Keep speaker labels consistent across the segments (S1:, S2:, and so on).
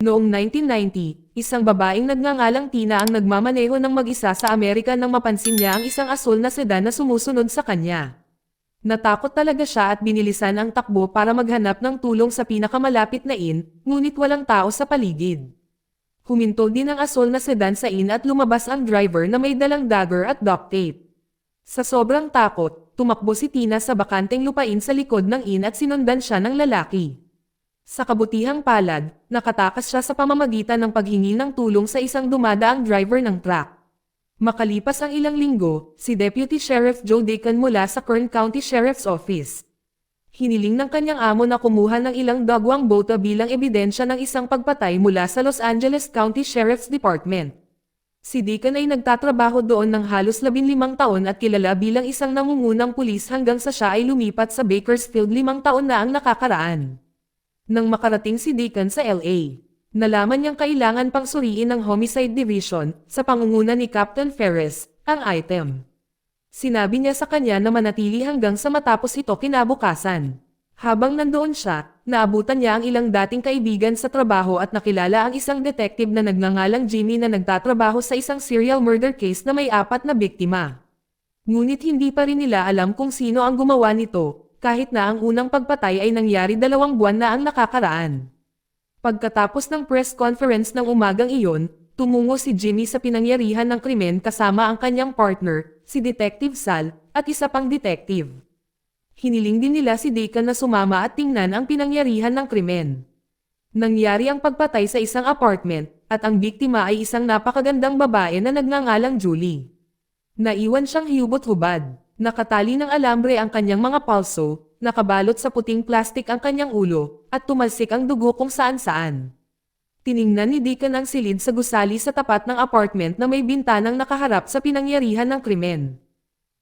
S1: Noong 1990, isang babaeng nagngangalang Tina ang nagmamaneho ng mag-isa sa Amerika nang mapansin niya ang isang asul na sedan na sumusunod sa kanya. Natakot talaga siya at binilisan ang takbo para maghanap ng tulong sa pinakamalapit na inn, ngunit walang tao sa paligid. Huminto din ang asul na sedan sa inn at lumabas ang driver na may dalang dagger at duct tape. Sa sobrang takot, tumakbo si Tina sa bakanteng lupain sa likod ng inn at sinundan siya ng lalaki. Sa kabutihang palad, nakatakas siya sa pamamagitan ng paghingi ng tulong sa isang dumadaang driver ng truck. Makalipas ang ilang linggo, si Deputy Sheriff Joe Deacon mula sa Kern County Sheriff's Office. Hiniling ng kanyang amo na kumuha ng ilang dagwang bota bilang ebidensya ng isang pagpatay mula sa Los Angeles County Sheriff's Department. Si Deacon ay nagtatrabaho doon ng halos 15 taon at kilala bilang isang nangungunang pulis hanggang sa siya ay lumipat sa Bakersfield 5 taon na ang nakakaraan. Nang makarating si Deacon sa LA, nalaman niyang kailangan pang suriin ng Homicide Division, sa pangunguna ni Captain Ferris, ang item. Sinabi niya sa kanya na manatili hanggang sa matapos ito kinabukasan. Habang nandoon siya, naabutan niya ang ilang dating kaibigan sa trabaho at nakilala ang isang detective na nagngangalang Jimmy na nagtatrabaho sa isang serial murder case na may 4 na biktima. Ngunit hindi pa rin nila alam kung sino ang gumawa nito, kahit na ang unang pagpatay ay nangyari 2 buwan na ang nakakaraan. Pagkatapos ng press conference ng umagang iyon, tumungo si Jimmy sa pinangyarihan ng krimen kasama ang kanyang partner, si Detective Sal, at isa pang detective. Hiniling din nila si Deacon na sumama at tingnan ang pinangyarihan ng krimen. Nangyari ang pagpatay sa isang apartment, at ang biktima ay isang napakagandang babae na nagngangalang Julie. Naiwan siyang hubot-hubad. Nakatali ng alambre ang kanyang mga palso, nakabalot sa puting plastik ang kanyang ulo, at tumalsik ang dugo kung saan-saan. Tiningnan ni Deacon ang silid sa gusali sa tapat ng apartment na may bintanang nakaharap sa pinangyarihan ng krimen.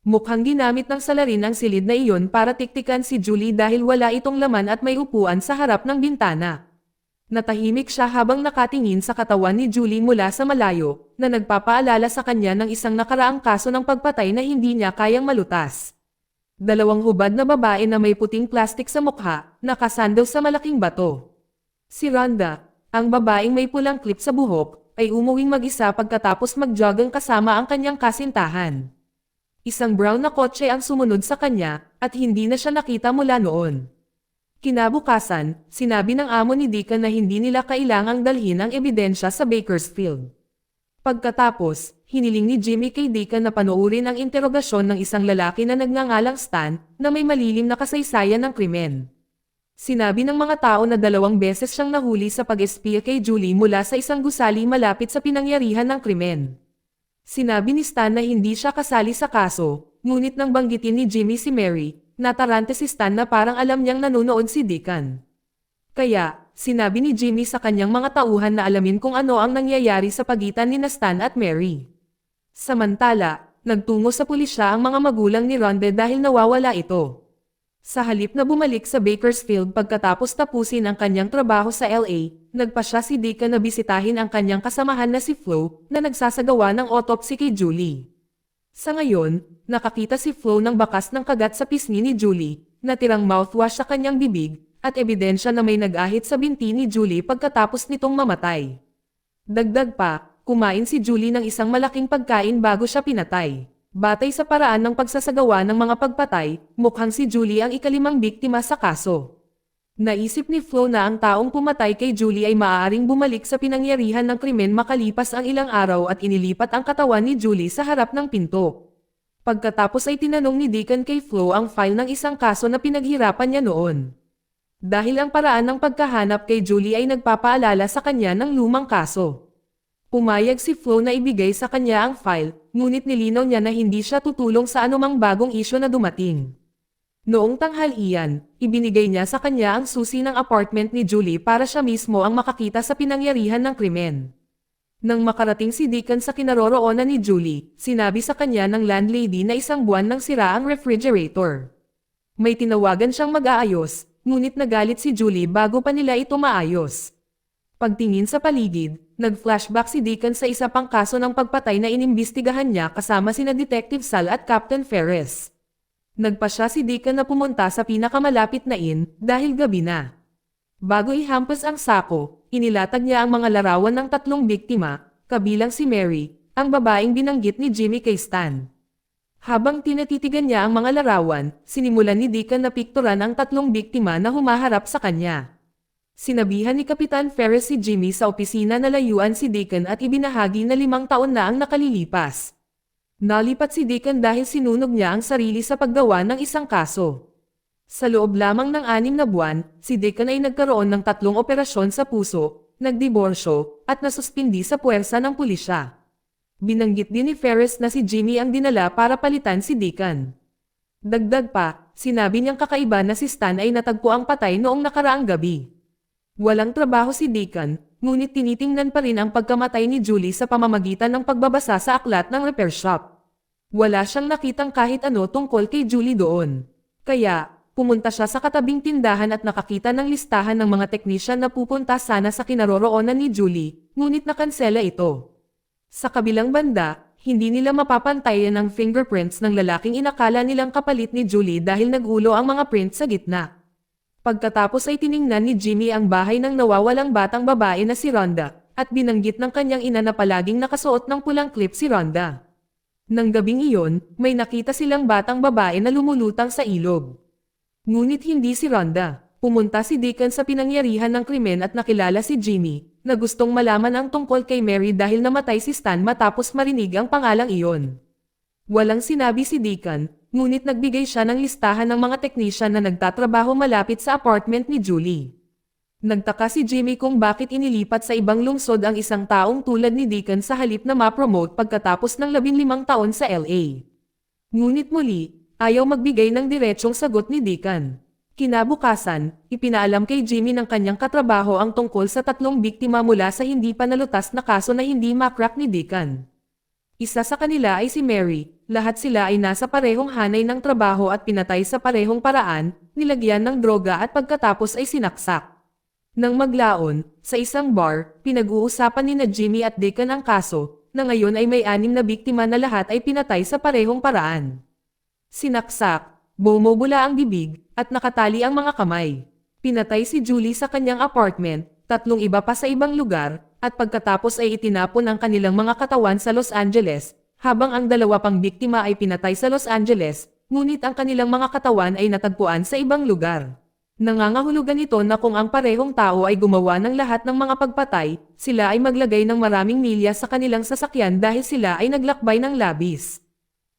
S1: Mukhang ginamit ng salarin ang silid na iyon para tiktikan si Julie dahil wala itong laman at may upuan sa harap ng bintana. Natahimik siya habang nakatingin sa katawan ni Julie mula sa malayo, na nagpapaalala sa kanya ng isang nakaraang kaso ng pagpatay na hindi niya kayang malutas. 2 hubad na babae na may puting plastik sa mukha, nakasando sa malaking bato. Si Rhonda, ang babaeng may pulang clip sa buhok, ay umuwing mag-isa pagkatapos mag-jogging kasama ang kanyang kasintahan. Isang brown na kotse ang sumunod sa kanya, at hindi na siya nakita mula noon. Kinabukasan, sinabi ng amo ni Deacon na hindi nila kailangang dalhin ang ebidensya sa Bakersfield. Pagkatapos, hiniling ni Jimmy kay Deacon na panoorin ang interogasyon ng isang lalaki na nagngangalang Stan, na may malilim na kasaysayan ng krimen. Sinabi ng mga tao na 2 beses siyang nahuli sa pag-espiya kay Julie mula sa isang gusali malapit sa pinangyarihan ng krimen. Sinabi ni Stan na hindi siya kasali sa kaso, ngunit nang banggitin ni Jimmy si Mary, natarante si Stan na parang alam niyang nanonood si Deacon. Kaya, sinabi ni Jimmy sa kanyang mga tauhan na alamin kung ano ang nangyayari sa pagitan ni Stan at Mary. Samantala, nagtungo sa pulisya ang mga magulang ni Rhonda dahil nawawala ito. Sa halip na bumalik sa Bakersfield pagkatapos tapusin ang kanyang trabaho sa LA, nagpasya si Deacon na bisitahin ang kanyang kasamahan na si Flo, na nagsasagawa ng autopsy kay Julie. Sa ngayon, nakakita si Flo ng bakas ng kagat sa pisngi ni Julie, natirang mouthwash sa kanyang bibig, at ebidensya na may nag-ahit sa binti ni Julie pagkatapos nitong mamatay. Dagdag pa, kumain si Julie ng isang malaking pagkain bago siya pinatay. Batay sa paraan ng pagsasagawa ng mga pagpatay, mukhang si Julie ang ika-5 biktima sa kaso. Naisip ni Flo na ang taong pumatay kay Julie ay maaaring bumalik sa pinangyarihan ng krimen makalipas ang ilang araw at inilipat ang katawan ni Julie sa harap ng pinto. Pagkatapos ay tinanong ni Deacon kay Flo ang file ng isang kaso na pinaghirapan niya noon. Dahil ang paraan ng pagkahanap kay Julie ay nagpapaalala sa kanya ng lumang kaso. Pumayag si Flo na ibigay sa kanya ang file, ngunit nilinaw niya na hindi siya tutulong sa anumang bagong isyu na dumating. Noong tanghalian, ibinigay niya sa kanya ang susi ng apartment ni Julie para siya mismo ang makakita sa pinangyarihan ng krimen. Nang makarating si Deacon sa kinaroroonan ni Julie, sinabi sa kanya ng landlady na 1 buwan nang sira ang refrigerator. May tinawagan siyang mag-aayos, ngunit nagalit si Julie bago pa nila ito maayos. Pagtingin sa paligid, nag-flashback si Deacon sa isa pang kaso ng pagpatay na inimbestigahan niya kasama sina Detective Sal at Captain Ferris. Nagpasya si Deacon na pumunta sa pinakamalapit na inn dahil gabi na. Bago ihampas ang sako, inilatag niya ang mga larawan ng tatlong biktima, kabilang si Mary, ang babaeng binanggit ni Jimmy kay Stan. Habang tinatitigan niya ang mga larawan, sinimulan ni Deacon na pikturan ang tatlong biktima na humaharap sa kanya. Sinabihan ni Kapitan Ferris si Jimmy sa opisina na layuan si Deacon at ibinahagi na 5 taon na ang nakalilipas. Nalipat si Deacon dahil sinunog niya ang sarili sa paggawa ng isang kaso. Sa loob lamang ng 6 na buwan, si Deacon ay nagkaroon ng 3 operasyon sa puso, nagdiborsyo, at nasuspindi sa puwersa ng pulisya. Binanggit din ni Ferris na si Jimmy ang dinala para palitan si Deacon. Dagdag pa, sinabi niyang kakaiba na si Stan ay natagpo ang patay noong nakaraang gabi. Walang trabaho si Deacon, ngunit tinitingnan pa rin ang pagkamatay ni Julie sa pamamagitan ng pagbabasa sa aklat ng repair shop. Wala siyang nakitang kahit ano tungkol kay Julie doon. Kaya, pumunta siya sa katabing tindahan at nakakita ng listahan ng mga teknisyan na pupunta sana sa kinaroroonan ni Julie, ngunit nakansela ito. Sa kabilang banda, hindi nila mapapantayan ang fingerprints ng lalaking inakala nilang kapalit ni Julie dahil nagulo ang mga prints sa gitna. Pagkatapos ay tiningnan ni Jimmy ang bahay ng nawawalang batang babae na si Rhonda, at binanggit ng kanyang ina na palaging nakasuot ng pulang clip si Rhonda. Nang gabing iyon, may nakita silang batang babae na lumulutang sa ilog. Ngunit hindi si Rhonda. Pumunta si Deacon sa pinangyarihan ng krimen at nakilala si Jimmy, na gustong malaman ang tungkol kay Mary dahil namatay si Stan matapos marinig ang pangalang iyon. Walang sinabi si Deacon, ngunit nagbigay siya ng listahan ng mga teknisyan na nagtatrabaho malapit sa apartment ni Julie. Nagtaka si Jimmy kung bakit inilipat sa ibang lungsod ang isang taong tulad ni Deacon sa halip na ma-promote pagkatapos ng 15 taon sa LA. Ngunit muli, ayaw magbigay ng diretsyong sagot ni Deacon. Kinabukasan, ipinaalam kay Jimmy ng kanyang katrabaho ang tungkol sa 3 biktima mula sa hindi pa nalutas na kaso na hindi makrak ni Deacon. Isa sa kanila ay si Mary, lahat sila ay nasa parehong hanay ng trabaho at pinatay sa parehong paraan, nilagyan ng droga at pagkatapos ay sinaksak. Nang maglaon, sa isang bar, pinag-uusapan ni Jimmy at Deacon ang kaso, na ngayon ay may 6 na biktima na lahat ay pinatay sa parehong paraan. Sinaksak, bumubula ang bibig, at nakatali ang mga kamay. Pinatay si Julie sa kanyang apartment, 3 iba pa sa ibang lugar, at pagkatapos ay itinapon ang kanilang mga katawan sa Los Angeles, habang ang 2 pang biktima ay pinatay sa Los Angeles, ngunit ang kanilang mga katawan ay natagpuan sa ibang lugar. Nangangahulugan ito na kung ang parehong tao ay gumawa ng lahat ng mga pagpatay, sila ay maglagay ng maraming milya sa kanilang sasakyan dahil sila ay naglakbay ng labis.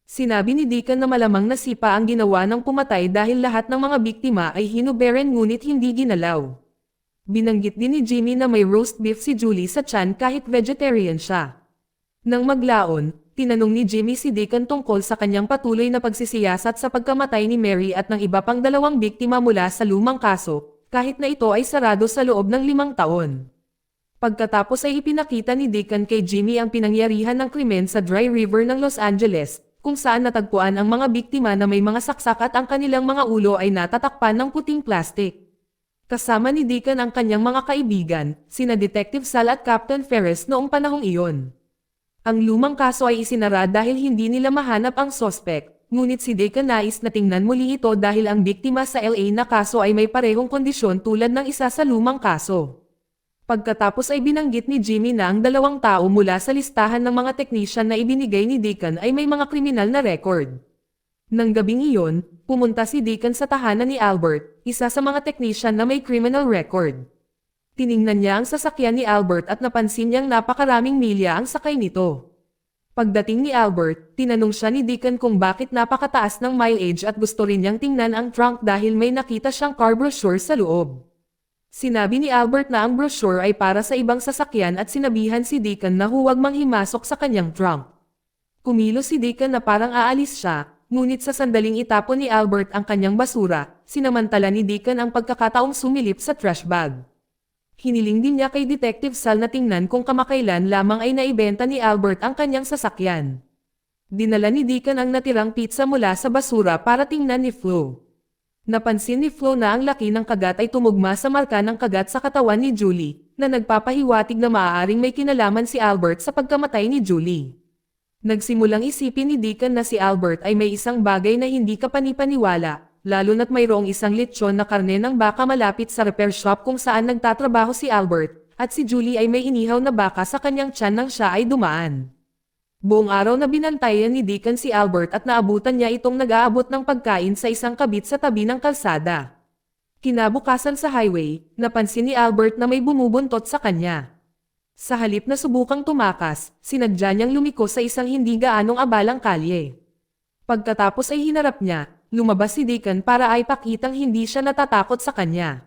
S1: Sinabi ni Deacon na malamang nasipa ang ginawa ng pumatay dahil lahat ng mga biktima ay hinuberen ngunit hindi ginalaw. Binanggit din ni Jimmy na may roast beef si Julie sa tiyan kahit vegetarian siya. Nang maglaon, tinanong ni Jimmy si Deacon tungkol sa kanyang patuloy na pagsisiyasat sa pagkamatay ni Mary at ng iba pang 2 biktima mula sa lumang kaso, kahit na ito ay sarado sa loob ng 5 taon. Pagkatapos ay ipinakita ni Deacon kay Jimmy ang pinangyarihan ng krimen sa Dry River ng Los Angeles, kung saan natagpuan ang mga biktima na may mga saksak at ang kanilang mga ulo ay natatakpan ng puting plastik. Kasama ni Deacon ang kanyang mga kaibigan, sina Detective Sal at Captain Ferris noong panahong iyon. Ang lumang kaso ay isinara dahil hindi nila mahanap ang sospek, ngunit si Deacon nais na tingnan muli ito dahil ang biktima sa LA na kaso ay may parehong kondisyon tulad ng isa sa lumang kaso. Pagkatapos ay binanggit ni Jimmy na ang 2 tao mula sa listahan ng mga teknisyan na ibinigay ni Deacon ay may mga kriminal na record. Nang gabing iyon, pumunta si Deacon sa tahanan ni Albert, isa sa mga teknisyan na may criminal record. Tiningnan niya ang sasakyan ni Albert at napansin niyang napakaraming milya ang sakay nito. Pagdating ni Albert, tinanong siya ni Deacon kung bakit napakataas ng mileage at gusto rin niyang tingnan ang trunk dahil may nakita siyang car brochure sa loob. Sinabi ni Albert na ang brochure ay para sa ibang sasakyan at sinabihan si Deacon na huwag manghimasok sa kanyang trunk. Kumilos si Deacon na parang aalis siya, ngunit sa sandaling itapon ni Albert ang kanyang basura, sinamantala ni Deacon ang pagkakataong sumilip sa trash bag. Hiniling din niya kay Detective Sal na tingnan kung kamakailan lamang ay naibenta ni Albert ang kanyang sasakyan. Dinala ni Deacon ang natirang pizza mula sa basura para tingnan ni Flo. Napansin ni Flo na ang laki ng kagat ay tumugma sa marka ng kagat sa katawan ni Julie, na nagpapahiwatig na maaaring may kinalaman si Albert sa pagkamatay ni Julie. Nagsimulang isipin ni Deacon na si Albert ay may isang bagay na hindi kapanipaniwala, lalo na't mayroong isang lechon na karne ng baka malapit sa repair shop kung saan nagtatrabaho si Albert, at si Julie ay may inihaw na baka sa kanyang tiyan nang siya ay dumaan. Buong araw na binantayan ni Deacon si Albert at naabutan niya itong nag-aabot ng pagkain sa isang kabit sa tabi ng kalsada. Kinabukasan sa highway, napansin ni Albert na may bumubuntot sa kanya. Sa halip na subukang tumakas, sinadya niyang lumiko sa isang hindi gaanong abalang kalye. Pagkatapos ay hinarap niya, lumabas si Deacon para ay pakitang hindi siya natatakot sa kanya.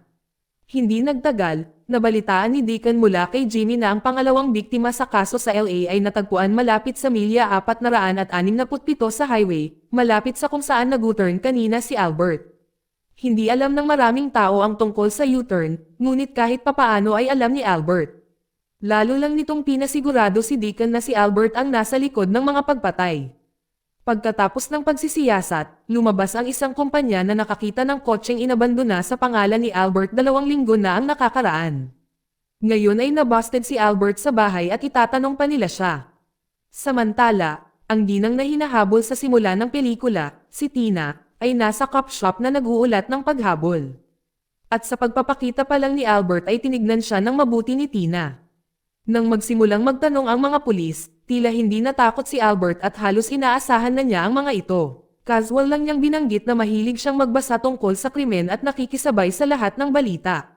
S1: Hindi nagtagal, nabalitaan ni Deacon mula kay Jimmy na ang pangalawang biktima sa kaso sa LA ay natagpuan malapit sa milya 467 sa highway, malapit sa kung saan nag-U-turn kanina si Albert. Hindi alam ng maraming tao ang tungkol sa U-turn, ngunit kahit papaano ay alam ni Albert. Lalo lang nitong pinasigurado si Deacon na si Albert ang nasa likod ng mga pagpatay. Pagkatapos ng pagsisiyasat, lumabas ang isang kumpanya na nakakita ng kotseng inabandona sa pangalan ni Albert 2 linggo na ang nakakaraan. Ngayon ay nabusted si Albert sa bahay at itatanong pa nila siya. Samantala, ang ginang na hinahabol sa simula ng pelikula, si Tina, ay nasa cop shop na nag-uulat ng paghabol. At sa pagpapakita pa lang ni Albert ay tinignan siya ng mabuti ni Tina. Nang magsimulang magtanong ang mga pulis, tila hindi natakot si Albert at halos inaasahan na niya ang mga ito. Casual lang niyang binanggit na mahilig siyang magbasa tungkol sa krimen at nakikisabay sa lahat ng balita.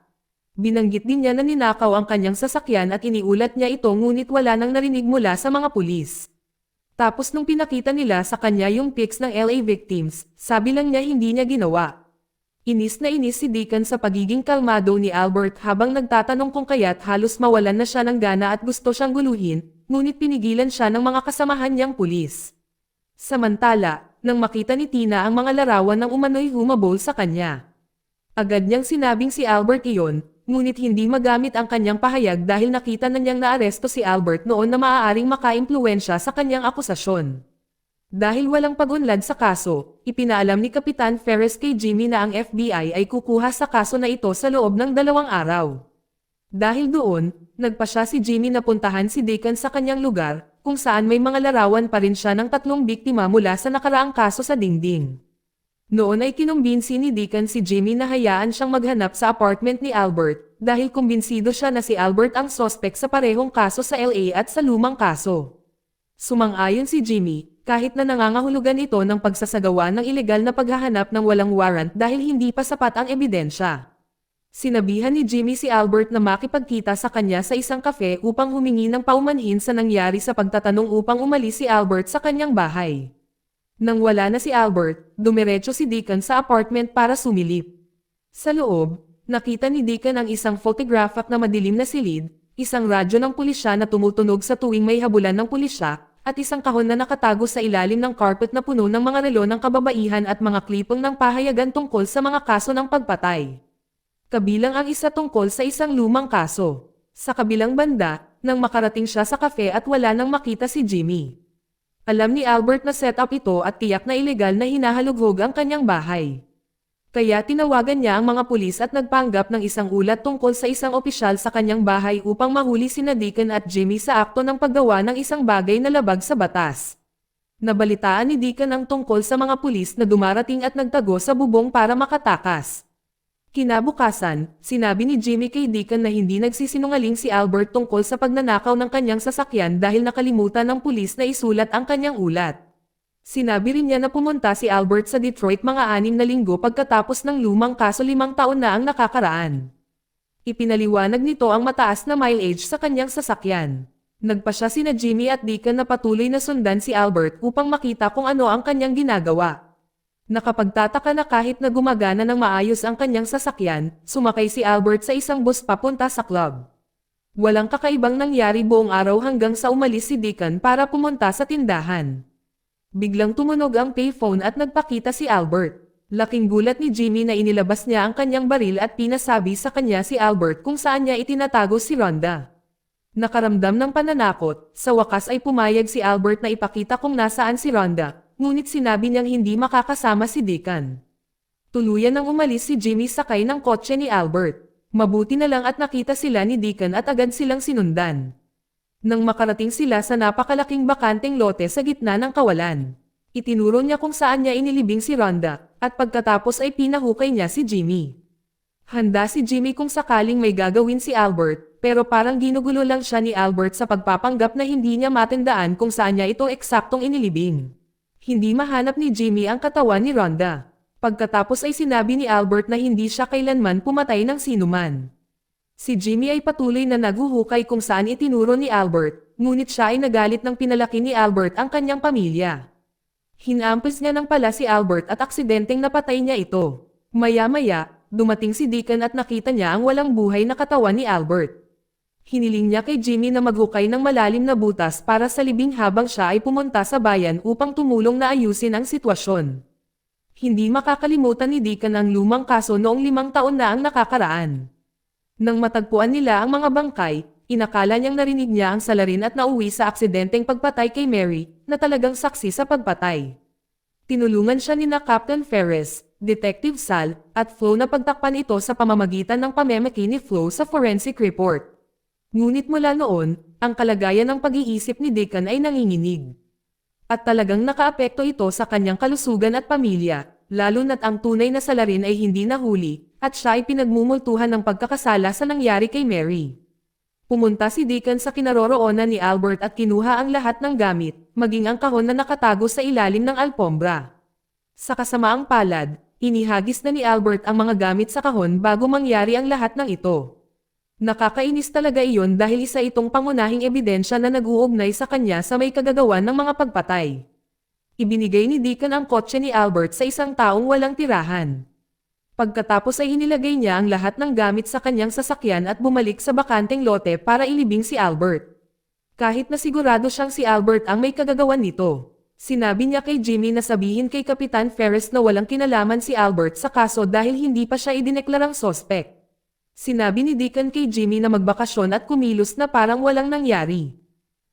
S1: Binanggit din niya na ninakaw ang kanyang sasakyan at iniulat niya ito ngunit wala nang narinig mula sa mga pulis. Tapos nung pinakita nila sa kanya yung pics ng LA victims, sabi lang niya hindi niya ginawa. Inis na inis si Deacon sa pagiging kalmado ni Albert habang nagtatanong kung kaya't halos mawalan na siya ng gana at gusto siyang guluhin, ngunit pinigilan siya ng mga kasamahan niyang pulis. Samantala, nang makita ni Tina ang mga larawan ng umano'y humabol sa kanya. Agad niyang sinabing si Albert iyon, ngunit hindi magamit ang kanyang pahayag dahil nakita na niyang naaresto si Albert noon na maaaring makaimpluwensya sa kanyang akusasyon. Dahil walang pag-unlad sa kaso, ipinaalam ni Kapitan Ferris kay Jimmy na ang FBI ay kukuha sa kaso na ito sa loob ng 2 araw. Dahil doon, nagpa siya si Jimmy na puntahan si Deacon sa kanyang lugar, kung saan may mga larawan pa rin siya ng 3 biktima mula sa nakaraang kaso sa dingding. Noon ay kinumbinsi ni Deacon si Jimmy na hayaan siyang maghanap sa apartment ni Albert, dahil kumbinsido siya na si Albert ang sospek sa parehong kaso sa LA at sa lumang kaso. Sumang-ayon si Jimmy, kahit na nangangahulugan ito ng pagsasagawa ng ilegal na paghahanap ng walang warrant dahil hindi pa sapat ang ebidensya. Sinabihan ni Jimmy si Albert na makipagkita sa kanya sa isang kafe upang humingi ng paumanhin sa nangyari sa pagtatanong upang umalis si Albert sa kanyang bahay. Nang wala na si Albert, dumiretso si Deacon sa apartment para sumilip. Sa loob, nakita ni Deacon ang isang photograph na madilim na silid, isang radyo ng pulisya na tumutunog sa tuwing may habulan ng pulisya, at isang kahon na nakatago sa ilalim ng carpet na puno ng mga relo ng kababaihan at mga klipong ng pahayagan tungkol sa mga kaso ng pagpatay. Kabilang ang isa tungkol sa isang lumang kaso. Sa kabilang banda, nang makarating siya sa kafe at wala nang makita si Jimmy. Alam ni Albert na setup ito at tiyak na ilegal na hinahalughog ang kanyang bahay. Kaya tinawagan niya ang mga pulis at nagpanggap ng isang ulat tungkol sa isang opisyal sa kanyang bahay upang mahuli sina Deacon at Jimmy sa akto ng paggawa ng isang bagay na labag sa batas. Nabalitaan ni Deacon ang tungkol sa mga pulis na dumarating at nagtago sa bubong para makatakas. Kinabukasan, sinabi ni Jimmy kay Deacon na hindi nagsisinungaling si Albert tungkol sa pagnanakaw ng kanyang sasakyan dahil nakalimutan ng pulis na isulat ang kanyang ulat. Sinabi rin niya na pumunta si Albert sa Detroit mga 6 na linggo pagkatapos ng lumang kaso 5 taon na ang nakakaraan. Ipinaliwanag nito ang mataas na mileage sa kanyang sasakyan. Nagpa siya sina Jimmy at Deacon na patuloy na sundan si Albert upang makita kung ano ang kanyang ginagawa. Nakapagtataka na kahit na gumagana ng maayos ang kanyang sasakyan, sumakay si Albert sa isang bus papunta sa club. Walang kakaibang nangyari buong araw hanggang sa umalis si Deacon para pumunta sa tindahan. Biglang tumunog ang payphone at nagpakita si Albert. Laking gulat ni Jimmy na inilabas niya ang kanyang baril at pinasabi sa kanya si Albert kung saan niya itinatago si Rhonda. Nakaramdam ng pananakot, sa wakas ay pumayag si Albert na ipakita kung nasaan si Rhonda, ngunit sinabi niyang hindi makakasama si Deacon. Tuluyan nang umalis si Jimmy sakay ng kotse ni Albert. Mabuti na lang at nakita sila ni Deacon at agad silang sinundan. Nang makarating sila sa napakalaking bakanteng lote sa gitna ng kawalan. Itinuro niya kung saan niya inilibing si Rhonda, at pagkatapos ay pinahukay niya si Jimmy. Handa si Jimmy kung sakaling may gagawin si Albert, pero parang ginugulo lang siya ni Albert sa pagpapanggap na hindi niya matandaan kung saan niya ito eksaktong inilibing. Hindi mahanap ni Jimmy ang katawan ni Rhonda. Pagkatapos ay sinabi ni Albert na hindi siya kailanman pumatay ng sinuman. Si Jimmy ay patuloy na naguhukay kung saan itinuro ni Albert, ngunit siya ay nagalit ng pinalaki ni Albert ang kanyang pamilya. Hinampis niya ng pala si Albert at aksidenteng napatay niya ito. Maya-maya, dumating si Deacon at nakita niya ang walang buhay na katawan ni Albert. Hiniling niya kay Jimmy na maghukay ng malalim na butas para sa libing habang siya ay pumunta sa bayan upang tumulong na ayusin ang sitwasyon. Hindi makakalimutan ni Deacon ang lumang kaso noong 5 taon na ang nakakaraan. Nang matagpuan nila ang mga bangkay, inakala niyang narinig niya ang salarin at nauwi sa aksidenteng pagpatay kay Mary, na talagang saksi sa pagpatay. Tinulungan siya ni Captain Ferris, Detective Sal, at Flo na pagtakpan ito sa pamamagitan ng pamemeki ni Flo sa forensic report. Ngunit mula noon, ang kalagayan ng pag-iisip ni Deacon ay nanginginig. At talagang nakaapekto ito sa kanyang kalusugan at pamilya, lalo na't ang tunay na salarin ay hindi nahuli, at siya ay pinagmumultuhan ng pagkakasala sa nangyari kay Mary. Pumunta si Deacon sa kinaroroonan ni Albert at kinuha ang lahat ng gamit, maging ang kahon na nakatago sa ilalim ng alpombra. Sa kasamaang palad, inihagis na ni Albert ang mga gamit sa kahon bago mangyari ang lahat ng ito. Nakakainis talaga iyon dahil isa itong pangunahing ebidensya na nag-uugnay sa kanya sa may kagagawan ng mga pagpatay. Ibinigay ni Deacon ang kotse ni Albert sa isang taong walang tirahan. Pagkatapos ay inilagay niya ang lahat ng gamit sa kanyang sasakyan at bumalik sa bakanteng lote para ilibing si Albert. Kahit na sigurado siyang si Albert ang may kagagawan nito, sinabi niya kay Jimmy na sabihin kay Kapitan Ferris na walang kinalaman si Albert sa kaso dahil hindi pa siya idineklarang sospek. Sinabi ni Deacon kay Jimmy na magbakasyon at kumilos na parang walang nangyari.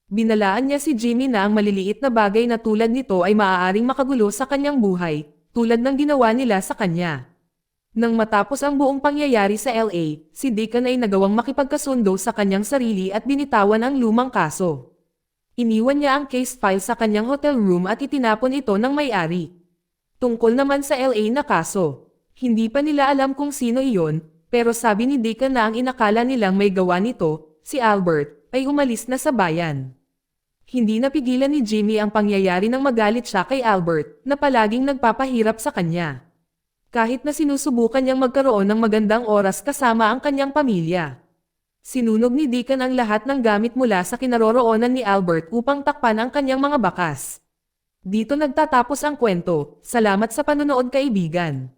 S1: Binalaan niya si Jimmy na ang maliliit na bagay na tulad nito ay maaaring makagulo sa kanyang buhay, tulad ng ginawa nila sa kanya. Nang matapos ang buong pangyayari sa LA, si Deacon ay nagawang makipagkasundo sa kanyang sarili at binitawan ang lumang kaso. Iniwan niya ang case file sa kanyang hotel room at itinapon ito ng may-ari. Tungkol naman sa LA na kaso, hindi pa nila alam kung sino iyon, pero sabi ni Deacon na ang inakala nilang may gawa nito, si Albert, ay umalis na sa bayan. Hindi napigilan ni Jimmy ang pangyayari nang magalit siya kay Albert, na palaging nagpapahirap sa kanya. Kahit na sinusubukan niyang magkaroon ng magandang oras kasama ang kanyang pamilya. Sinunog ni Deacon ang lahat ng gamit mula sa kinaroroonan ni Albert upang takpan ang kanyang mga bakas. Dito nagtatapos ang kwento. Salamat sa panonood, kaibigan.